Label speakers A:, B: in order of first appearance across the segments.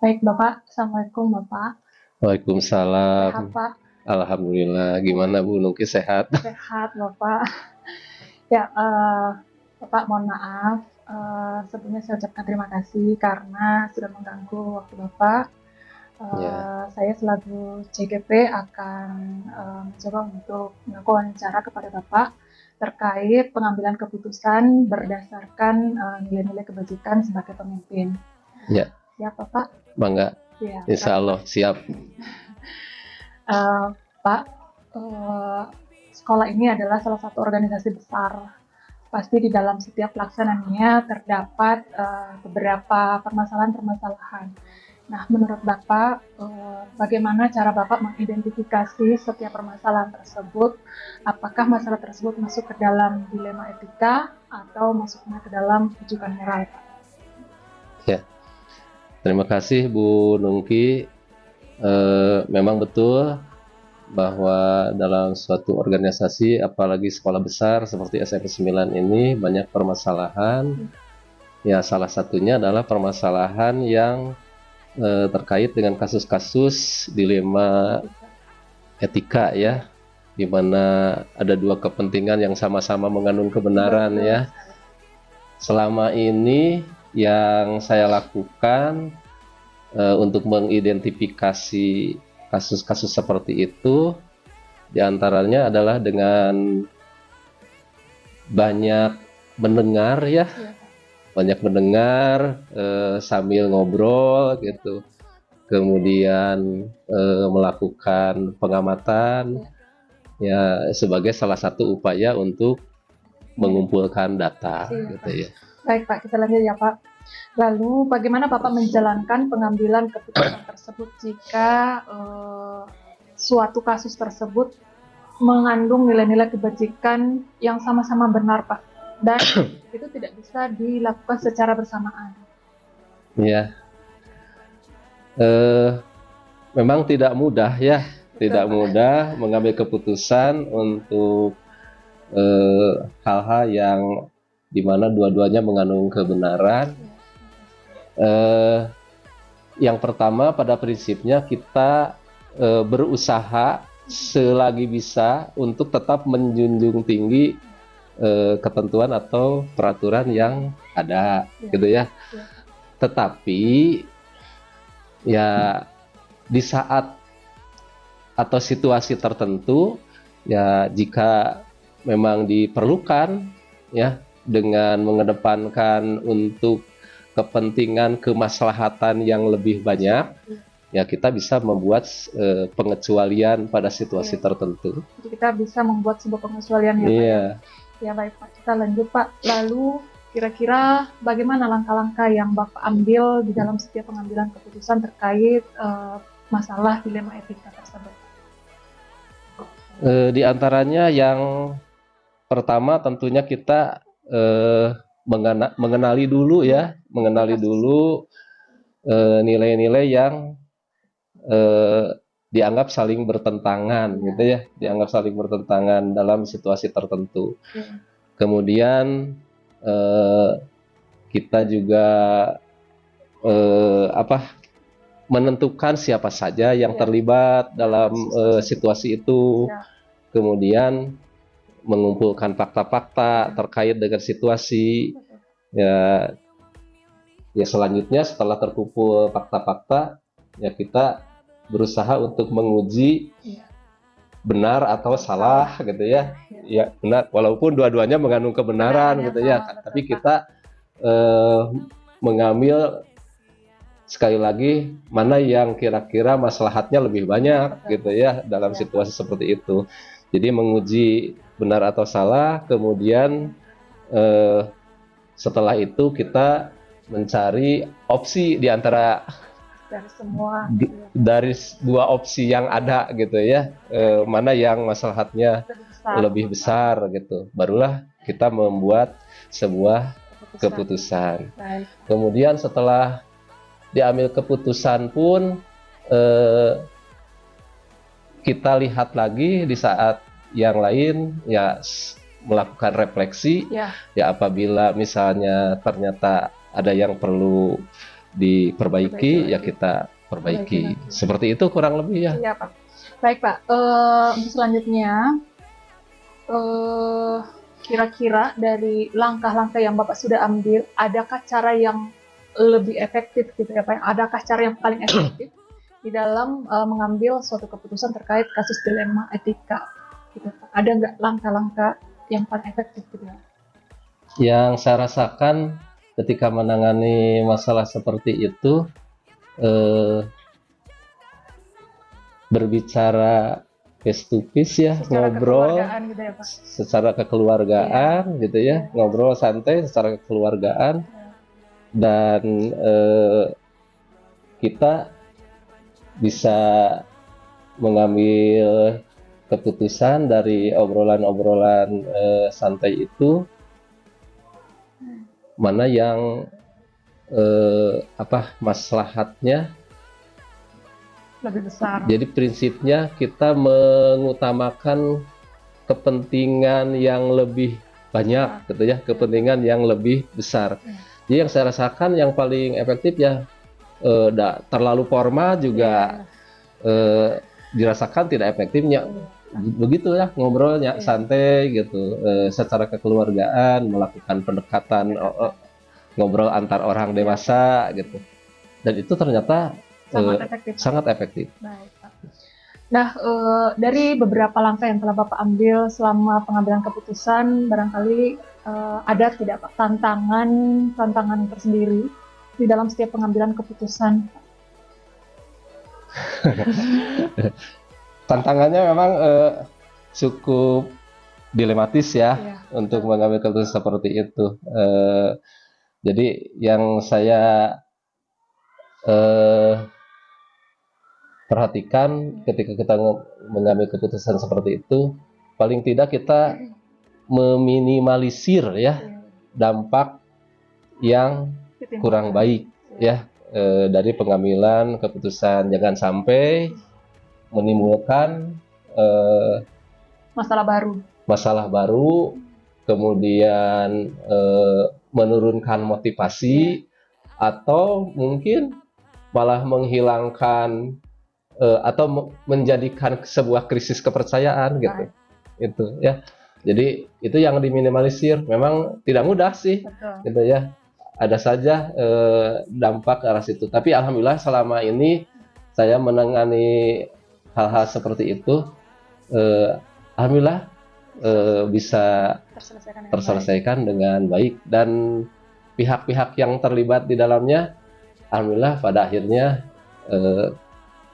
A: Baik Bapak, Assalamualaikum Bapak. Sehat
B: Waalaikumsalam.
A: Pak?
B: Alhamdulillah. Gimana Bu Nuki sehat?
A: Sehat Bapak. Ya, Bapak mohon maaf. Sebelumnya saya ucapkan terima kasih karena sudah mengganggu waktu Bapak.
B: Ya,
A: Saya selaku CGP akan mencoba untuk melakukan wawancara kepada Bapak terkait pengambilan keputusan berdasarkan nilai-nilai kebajikan sebagai pemimpin.
B: ya,
A: Siap Bapak?
B: bangga.
A: Ya,
B: Insya Allah siap.
A: Pak, eh, sekolah ini adalah salah satu organisasi besar. Pasti di dalam setiap pelaksanaannya terdapat beberapa permasalahan-permasalahan. Nah, menurut Bapak, bagaimana cara Bapak mengidentifikasi setiap permasalahan tersebut? Apakah masalah tersebut masuk ke dalam dilema etika atau masuknya ke dalam rujukan moral, Pak?
B: Ya, terima kasih Bu Nungki. Memang betul bahwa dalam suatu organisasi, apalagi sekolah besar seperti SMP 9 ini banyak permasalahan. Ya, salah satunya adalah permasalahan yang terkait dengan kasus-kasus dilema etika ya, di mana ada dua kepentingan yang sama-sama mengandung kebenaran ya. Selama ini yang saya lakukan untuk mengidentifikasi kasus-kasus seperti itu, diantaranya adalah dengan banyak mendengar ya, banyak mendengar sambil ngobrol gitu, kemudian melakukan pengamatan ya sebagai salah satu upaya untuk mengumpulkan data gitu ya.
A: Baik Pak, kita lanjut ya Pak. Lalu bagaimana Bapak menjalankan pengambilan keputusan tersebut jika suatu kasus tersebut mengandung nilai-nilai kebajikan yang sama-sama benar Pak, dan itu tidak bisa dilakukan secara bersamaan?
B: Ya, memang tidak mudah ya, tidak mudah mengambil keputusan untuk hal-hal yang dimana dua-duanya mengandung kebenaran. Yang pertama, pada prinsipnya kita berusaha selagi bisa untuk tetap menjunjung tinggi ketentuan atau peraturan yang ada gitu ya. Tetapi ya di saat atau situasi tertentu ya, jika memang diperlukan ya, dengan mengedepankan untuk kepentingan kemaslahatan yang lebih banyak ya, kita bisa membuat pengecualian pada situasi tertentu.
A: Jadi kita bisa membuat sebuah pengecualian ya Pak.
B: Iya.
A: Ya baik Pak, kita lanjut Pak. Lalu kira-kira bagaimana langkah-langkah yang Bapak ambil di dalam setiap pengambilan keputusan terkait masalah dilema etika tersebut?
B: Di antaranya yang pertama tentunya kita mengenali dulu ya, mengenali dulu nilai-nilai yang dianggap saling bertentangan gitu ya, dianggap saling bertentangan dalam situasi tertentu. Kemudian kita juga menentukan siapa saja yang terlibat dalam situasi itu, kemudian mengumpulkan fakta-fakta terkait dengan situasi ya. Selanjutnya setelah terkumpul fakta-fakta ya, kita berusaha untuk menguji benar atau salah gitu ya. Ya benar, walaupun dua-duanya mengandung kebenaran gitu ya, tapi kita mengambil sekali lagi mana yang kira-kira maslahatnya lebih banyak gitu ya dalam situasi seperti itu. Jadi menguji benar atau salah, kemudian setelah itu kita mencari opsi di antara dari dua opsi yang ada gitu ya, mana yang maslahatnya lebih besar gitu, barulah kita membuat sebuah keputusan. Kemudian setelah diambil keputusan pun kita lihat lagi di saat yang lain ya, melakukan refleksi ya, apabila misalnya ternyata ada yang perlu diperbaiki ya kita perbaiki. Seperti itu kurang lebih ya.
A: Iya Pak. Baik Pak, untuk selanjutnya kira-kira dari langkah-langkah yang Bapak sudah ambil, adakah cara yang lebih efektif gitu ya Pak? Adakah cara yang paling efektif di dalam mengambil suatu keputusan terkait kasus dilema etika? Gitu, Pak? Ada nggak langkah-langkah yang paling efektif gitu ya?
B: Yang saya rasakan ketika menangani masalah seperti itu, berbicara face to face ya,
A: Secara
B: ngobrol
A: kekeluargaan gitu ya Pak?
B: secara kekeluargaan gitu ya, ngobrol santai secara kekeluargaan, dan kita bisa mengambil keputusan dari obrolan-obrolan santai itu, mana yang maslahatnya
A: Lebih besar.
B: Jadi prinsipnya kita mengutamakan kepentingan yang lebih banyak gitu ya, kepentingan yang lebih besar. Jadi yang saya rasakan yang paling efektif ya, terlalu formal juga dirasakan tidak efektifnya. Begitu ya, ngobrolnya santai gitu, secara kekeluargaan, melakukan pendekatan ngobrol antar orang dewasa gitu, dan itu ternyata sangat efektif.
A: Baik, Pak. Nah, dari beberapa langkah yang telah Bapak ambil selama pengambilan keputusan, barangkali ada tidak Pak tantangan tersendiri di dalam setiap pengambilan keputusan?
B: Tantangannya memang cukup dilematis ya, untuk mengambil keputusan seperti itu. Jadi yang saya perhatikan ketika kita mengambil keputusan seperti itu, paling tidak kita meminimalisir ya dampak yang kurang baik ya dari pengambilan keputusan. Jangan sampai menimbulkan masalah baru, kemudian menurunkan motivasi, atau mungkin malah menghilangkan atau menjadikan sebuah krisis kepercayaan gitu. Itu ya. Jadi itu yang diminimalisir. Memang tidak mudah sih. Gitu ya. Ada saja dampak ke arah situ. Tapi alhamdulillah selama ini saya menangani hal-hal seperti itu, alhamdulillah bisa terselesaikan dengan baik, dan pihak-pihak yang terlibat di dalamnya alhamdulillah pada akhirnya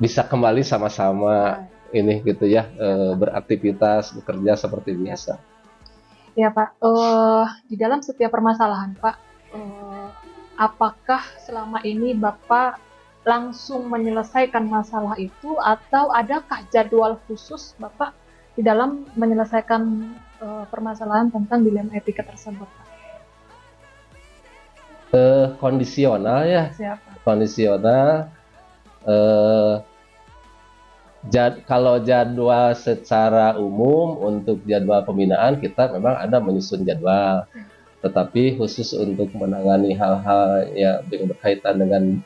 B: bisa kembali sama-sama ini gitu ya, beraktivitas, bekerja seperti biasa.
A: Ya Pak, di dalam setiap permasalahan Pak, apakah selama ini Bapak langsung menyelesaikan masalah itu, atau adakah jadwal khusus Bapak di dalam menyelesaikan permasalahan tentang dilema etika tersebut Pak?
B: Kondisional ya. Kondisional. Kalau jadwal secara umum untuk jadwal pembinaan kita memang ada menyusun jadwal, tetapi khusus untuk menangani hal-hal yang berkaitan dengan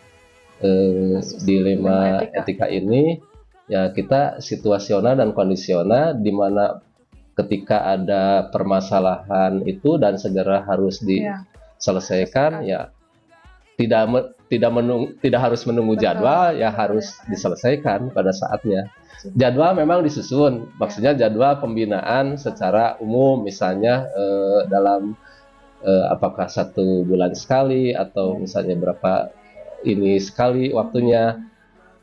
B: dilema etika ini ya kita situasional dan kondisional, di mana ketika ada permasalahan itu dan segera harus diselesaikan ya tidak harus menunggu jadwal, ya harus diselesaikan pada saatnya. Jadwal memang disusun, maksudnya jadwal pembinaan secara umum, misalnya dalam apakah 1 bulan sekali atau misalnya berapa ini sekali waktunya.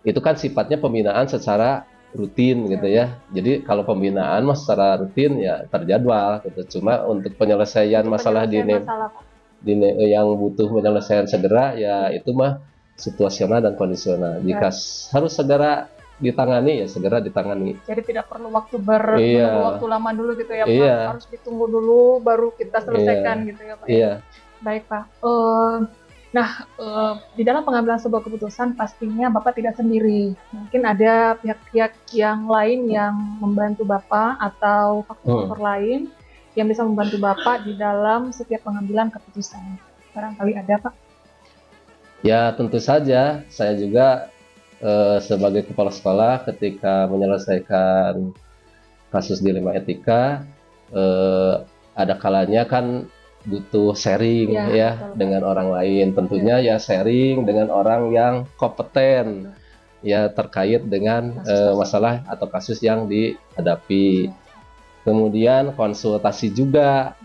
B: Itu kan sifatnya pembinaan secara rutin gitu ya. Jadi kalau pembinaan mas secara rutin ya terjadwal gitu. Cuma untuk penyelesaian masalah yang butuh penyelesaian segera ya itu mah situasional dan kondisional. Jika harus segera ditangani ya segera ditangani.
A: Jadi tidak perlu waktu waktu lama dulu gitu ya Pak. Harus ditunggu dulu baru kita selesaikan gitu ya Pak. Baik Pak. Di dalam pengambilan sebuah keputusan pastinya Bapak tidak sendiri. Mungkin ada pihak-pihak yang lain yang membantu Bapak atau faktor lain yang bisa membantu Bapak di dalam setiap pengambilan keputusan. Barangkali ada Pak?
B: Ya tentu saja saya juga sebagai kepala sekolah ketika menyelesaikan kasus dilema etika, ada kalanya kan butuh sharing ya
A: betul,
B: dengan orang lain. Tentunya ya sharing dengan orang yang kompeten ya terkait dengan masalah atau kasus yang dihadapi. Kemudian konsultasi juga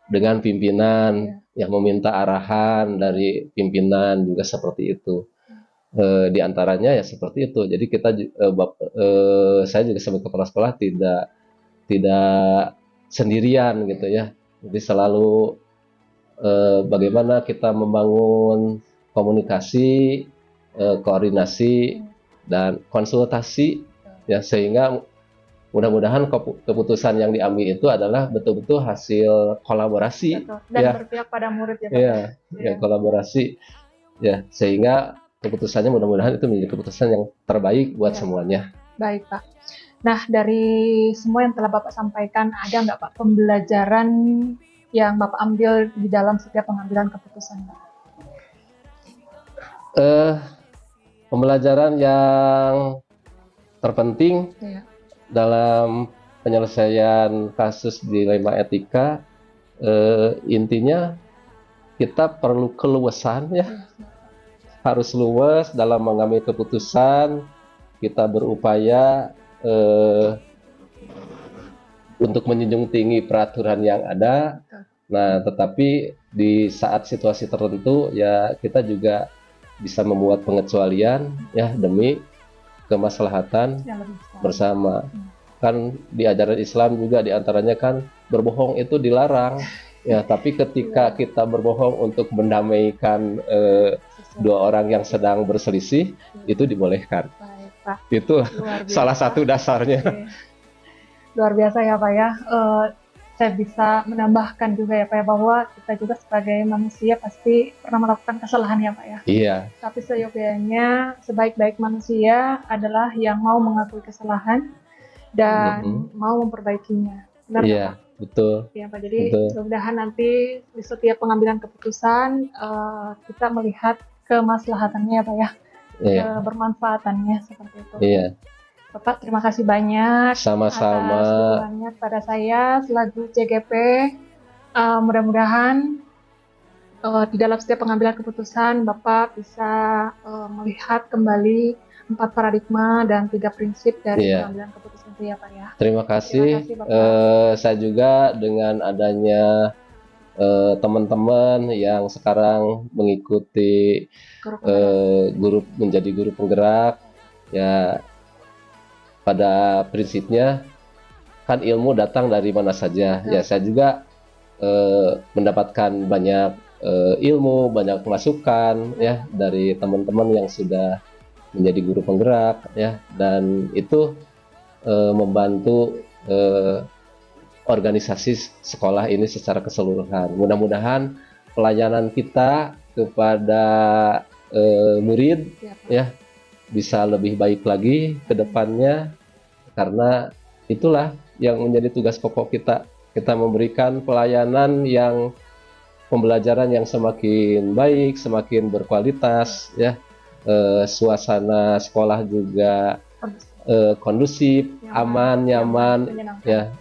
B: dengan pimpinan yang meminta arahan dari pimpinan juga seperti itu. Di antaranya ya seperti itu. Jadi kita saya juga sebagai kepala sekolah tidak sendirian gitu ya. Jadi selalu bagaimana kita membangun komunikasi, koordinasi dan konsultasi ya, sehingga mudah-mudahan keputusan yang diambil itu adalah betul-betul hasil kolaborasi.
A: Betul. Dan ya, berpihak pada murid ya Pak.
B: Iya, ya, kolaborasi ya, sehingga keputusannya mudah-mudahan itu menjadi keputusan yang terbaik buat semuanya.
A: Baik Pak. Nah, dari semua yang telah Bapak sampaikan, ada nggak Pak pembelajaran yang Bapak ambil di dalam setiap pengambilan keputusan Pak?
B: Pembelajaran yang terpenting dalam penyelesaian kasus dilema etika, intinya kita perlu keluasan ya, harus luwes dalam mengambil keputusan. Kita berupaya untuk menjunjung tinggi peraturan yang ada. Nah, tetapi di saat situasi tertentu ya kita juga bisa membuat pengecualian ya demi kemaslahatan bersama. Kan di ajaran Islam juga diantaranya kan berbohong itu dilarang ya, tapi ketika kita berbohong untuk mendamaikan dua orang yang sedang berselisih itu dibolehkan.
A: Pak.
B: Itu salah satu dasarnya.
A: Luar biasa ya Pak ya. Saya bisa menambahkan juga ya Pak ya, bahwa kita juga sebagai manusia pasti pernah melakukan kesalahan ya Pak ya.
B: Iya.
A: Tapi seyogyanya sebaik-baik manusia adalah yang mau mengakui kesalahan dan mau memperbaikinya. Benar
B: iya,
A: Pak?
B: Betul.
A: Ya Pak. Jadi mudah-mudahan nanti di setiap pengambilan keputusan kita melihat kemaslahatannya ya Pak ya. Bermanfaatannya seperti itu.
B: Iya.
A: Bapak, terima kasih banyak
B: sama-sama
A: atas dukungannya kepada saya selaku CGP. Mudah-mudahan di dalam setiap pengambilan keputusan Bapak bisa melihat kembali 4 paradigma dan 3 prinsip dari pengambilan keputusan itu ya Pak ya.
B: Terima kasih saya juga dengan adanya teman-teman yang sekarang mengikuti menjadi guru penggerak ya, pada prinsipnya kan ilmu datang dari mana saja ya, saya juga mendapatkan banyak ilmu, banyak masukan ya dari teman-teman yang sudah menjadi guru penggerak ya, dan itu membantu organisasi sekolah ini secara keseluruhan. Mudah-mudahan pelayanan kita kepada murid ya bisa lebih baik lagi ke depannya, karena itulah yang menjadi tugas pokok kita. Kita memberikan pelayanan yang pembelajaran yang semakin baik, semakin berkualitas ya. Suasana sekolah juga kondusif, aman, nyaman,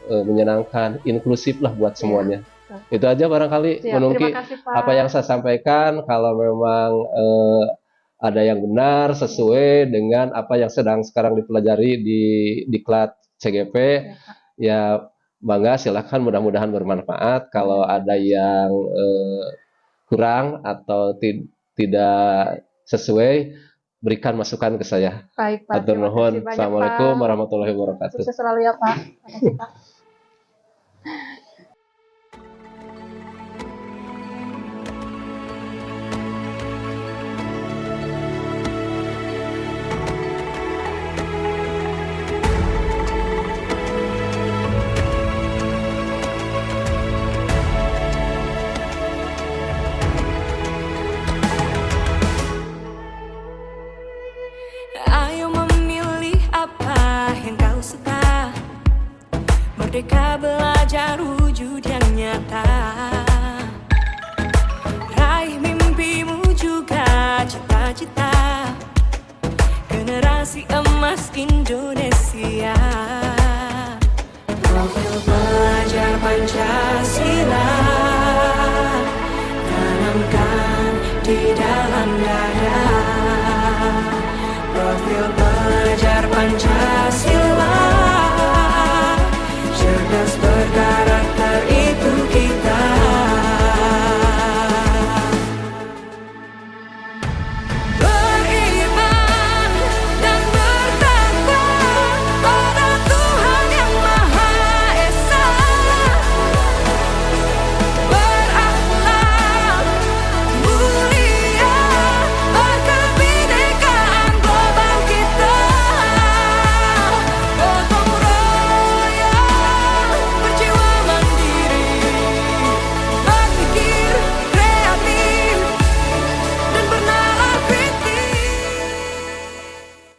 B: menyenangkan, inklusif lah buat semuanya. Itu aja barangkali menunggu apa yang saya sampaikan. Kalau memang ada yang benar sesuai dengan apa yang sedang sekarang dipelajari di Diklat CGP, ya bangga, silahkan, mudah-mudahan bermanfaat. Kalau ada yang kurang atau tidak sesuai, berikan masukan ke saya.
A: Baik Pak.
B: Atur nuhun. Assalamualaikum warahmatullahi wabarakatuh.
A: Sukses selalu ya Pak. Terima kasih Pak.
C: Ayo memilih apa yang kau suka. Pancasila.